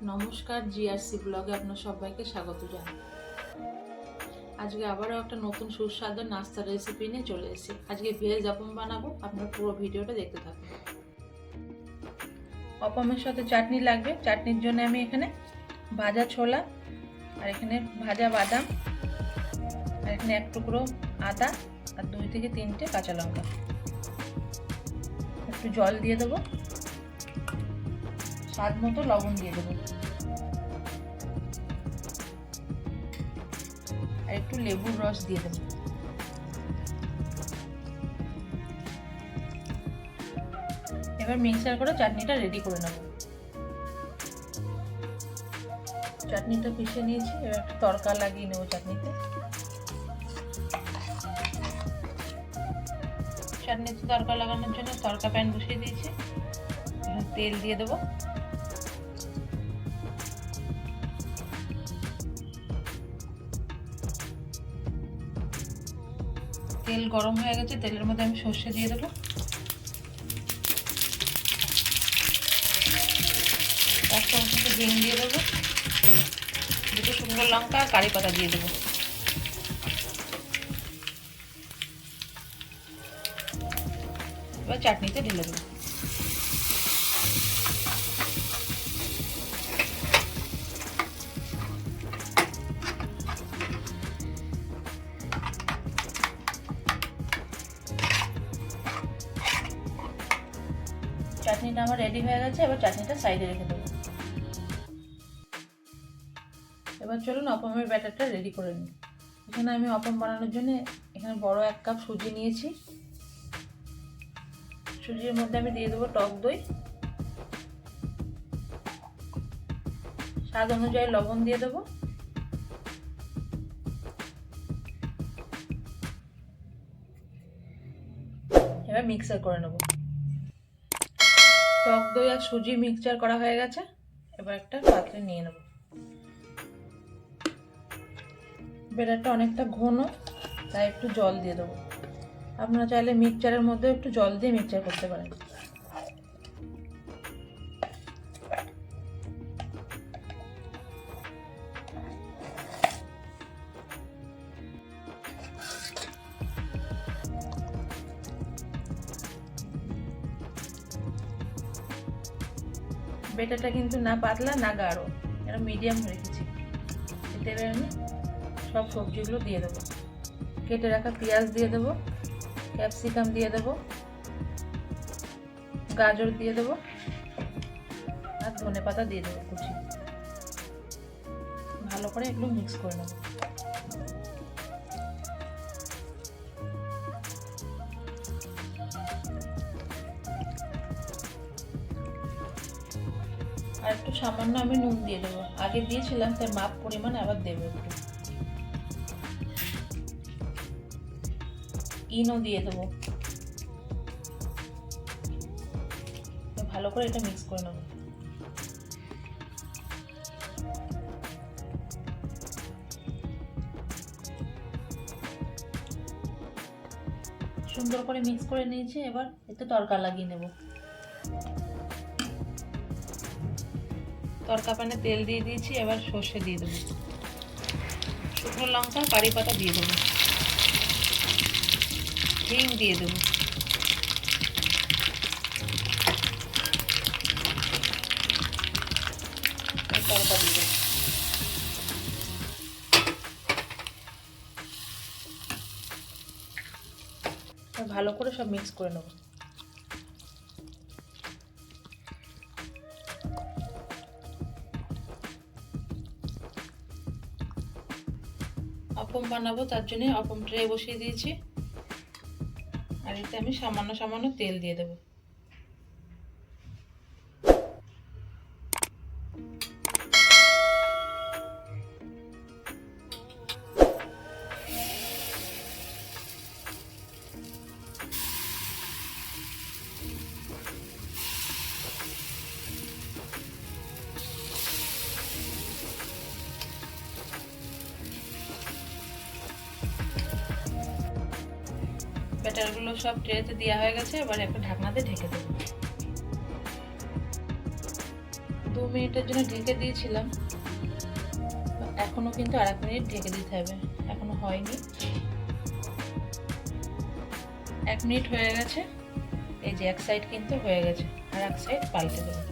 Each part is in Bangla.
নমস্কার, জিআরসি ব্লগে আপনার সবাইকে স্বাগত জানাই। আজকে আবারও একটা নতুন সুস্বাদু নাস্তার রেসিপি নিয়ে চলে এসেছি। আজকে ভেজ আপম বানাবো, আপনার পুরো ভিডিওটা দেখতে থাকুন। আপমের সাথে চাটনি লাগবে। চাটনির জন্য আমি এখানে ভাজা ছোলা, আর এখানে ভাজা বাদাম, আর এখানে এক টুকরো আদা, আর 2 থেকে 3টে কাঁচা লঙ্কা। একটু জল দিয়ে দেবো, স্বাদ মতো লবণ দিয়ে দেবো, আর একটু লেবুর রস দিয়ে দেবো। এবার মিক্সার করে চাটনিটা রেডি করে নেব। চাটনিটা পিষে নিয়েছি, এবার একটা তড়কা লাগিয়ে নেব চাটনিতে। চাটনিতে তড়কা লাগানোর জন্য তড়কা প্যান বসিয়ে দিয়েছি। তেল দিয়ে দেবো, তেল গরম হয়ে গেছে। তেলের মধ্যে আমি সর্ষে দিয়ে দেবো, এক চামচ মতো হিং দিয়ে দেবো, 2টো শুকনো লঙ্কা আর কারি পাতা দিয়ে দেবো। এবার চাটনিতে ঢেলে দেবো। চাটনিটা আমার রেডি হয়ে গেছে। এবার চাটনিটা সাইডে রেখে দেবো। এবার চলুন আপমের ব্যাটারটা রেডি করে নিই। এখানে আমি আপম বানানোর জন্য এখানে বড় 1 কাপ সুজি নিয়েছি। সুজির মধ্যে আমি দিয়ে দেবো টক দই, স্বাদ অনুযায়ী লবণ দিয়ে দেবো, এবার মিক্সার করে নেব। টক দই আর সুজি মিক্সচার করা হয়ে গেছে। এবার একটা পাত্রে নিয়ে নেব। ব্যাটারটা অনেকটা ঘন, তাই একটু জল দিয়ে দেবো। আপনারা চাইলে মিক্সচারের মধ্যে একটু জল দিয়ে মিক্সচার করতে পারেন। ব্যাটারটা কিন্তু না পাতলা না গাঢ়, এটা মিডিয়াম রেখেছি। এতে আমি সব সবজিগুলো দিয়ে দেবো। কেটে রাখা পেঁয়াজ দিয়ে দেবো, ক্যাপসিকাম দিয়ে দেবো, গাজর দিয়ে দেবো, আর ধনেপাতা দিয়ে দেবো কুচি। ভালো করে এগুলো মিক্স করে নেব। আর একটু সামান্য আমি নুন দিয়ে দেবো। আগে দিয়েছিলাম, তাই মাপ পরিমাণ আবার দেবো। একটু ইনো দিয়ে দেবো। ভালো করে এটা মিক্স করে নেব। সুন্দর করে মিক্স করে নিয়েছি। এবার এতে তড়কা লাগিয়ে নেব। তড়কা প্যানে তেল দিয়ে দিয়েছি। এবার সর্ষে দিয়ে দেবো, শুকনো লঙ্কা কারি পাতা দিয়ে দেবো, হিং দিয়ে দেবো, তড়কা দিয়ে দেবো। ভালো করে সব মিক্স করে নেব। আপম বানাবো, তার জন্য আপম ট্রে বসিয়ে দিয়েছি। আর এতে আমি সামান্য সামান্য তেল দিয়ে দেবো। ব্যাটারগুলো সব ট্রেতে দেওয়া হয়ে গেছে। এবার একটা ঢাকনাতে ঢেকে দেবো। 2 মিনিটের জন্য ঢেকে দিয়েছিলাম, এখনো কিন্তু আর 1 মিনিট ঢেকে দিতে হবে, এখনো হয়নি। 1 মিনিট হয়ে গেছে, এই যে এক সাইড কিন্তু হয়ে গেছে, আর এক সাইড পাল্টে দেবো।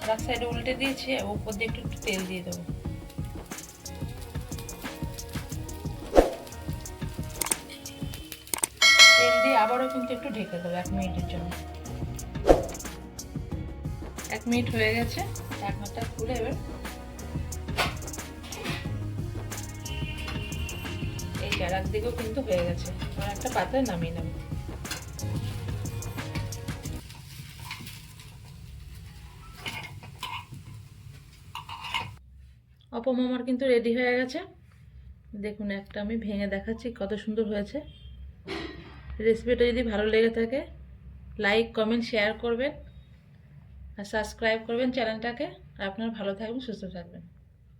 আর এক সাইডে উল্টে দিয়েছি, উপর দিয়ে একটু তেল দিয়ে দেবো। তেল দিয়ে আবারও কিন্তু একটু ঢেকে দেবো 1 মিনিটের জন্য। 1 মিনিট হয়ে গেছে, ঢাকনাটা খুলে এবার এই যে আর একদিকেও কিন্তু হয়ে গেছে, আর একটা পাত্রে নামিয়ে নেব। অপম আমার কিন্তু রেডি হয়ে গেছে, দেখুন একটা আমি ভেঙে দেখাচ্ছি কত সুন্দর হয়েছে। রেসিপিটা যদি ভালো লেগে থাকে লাইক কমেন্ট শেয়ার করবেন আর সাবস্ক্রাইব করবেন চ্যানেলটাকে। আর আপনারা ভালো থাকবেন, সুস্থ থাকবেন।